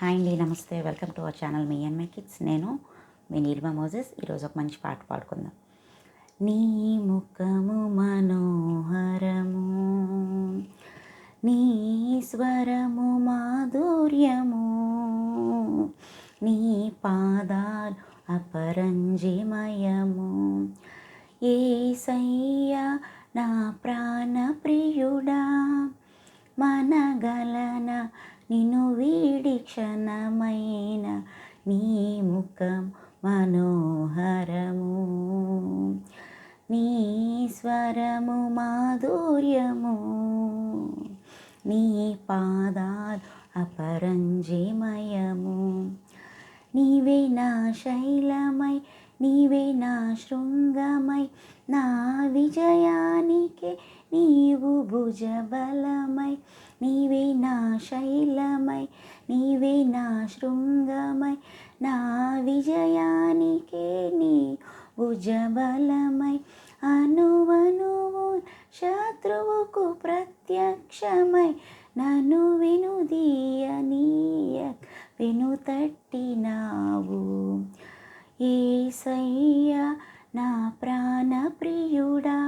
Hi అండి, నమస్తే. Welcome to our channel me and my kids. నేను మీ నీలిమ మోజెస్. ఈరోజు ఒక మంచి పాట పాడుకుందాం. నీ ముఖము మనోహరము, నీ స్వరము మాధుర్యము, నీ పాదాలు అపరంజిమయము. యేసయ్యా నా ప్రాణ ప్రియుడా, మనగలన నిన్ను వీడి క్షణమైన, నీ ముఖం మనోహరము, నీ స్వరము మాధుర్యము, నీ పాదాలు అపరంజిమయము. నీవే నా శైలమై, నీవే నా శృంగమై, నా విజయానికే నీవు భుజబలమై. నీవే నా శైలమై, నీవే నా శృంగమై, నా విజయానికే నీ భుజబలమై. అనువనువు శత్రువుకు ప్రత్యక్షమై, నన్ను వినుదీయనీయ వెనుతట్టినావు. యేసయ్యా నా ప్రాణ ప్రియుడా,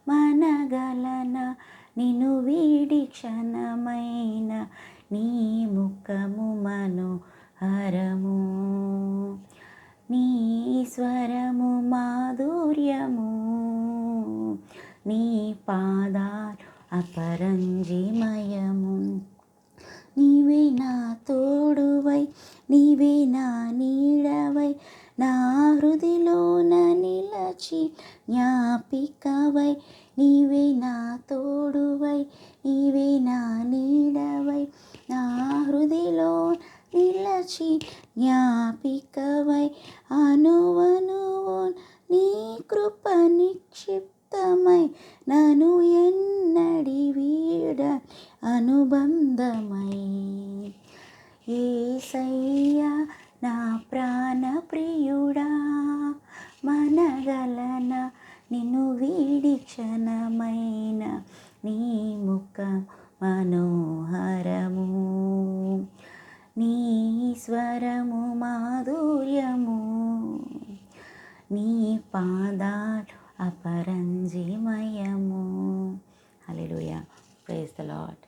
మనగలన నిన్ను వీడి క్షణమైన, నీ ముఖము మనోహరము, నీ స్వరము మాధుర్యము, నీ పాదాలు అపరంజిమయము. నీవే నా తోడువై, నీవే నా నీడవై, నా హృదిలోన నిలచి జ్ఞాపికవై. నీవే నా తోడువై, నీవే నా నీడవై, నా హృదిలో నిలచి జ్ఞాపికవై. అనువనువు నీ కృప నిక్షిప్తమై, నన్ను ఎన్నడి వీడ అనుబంధమై. యేసయ్యా నా ప్రాణ ప్రియుడా, మనగలన నిన్ను వీడి క్షణమైన, నీ ముఖం మనోహరము, నీ స్వరము మాధుర్యము, నీ పాదాలు అపరంజిమయము. హల్లెలూయా. Praise the lord.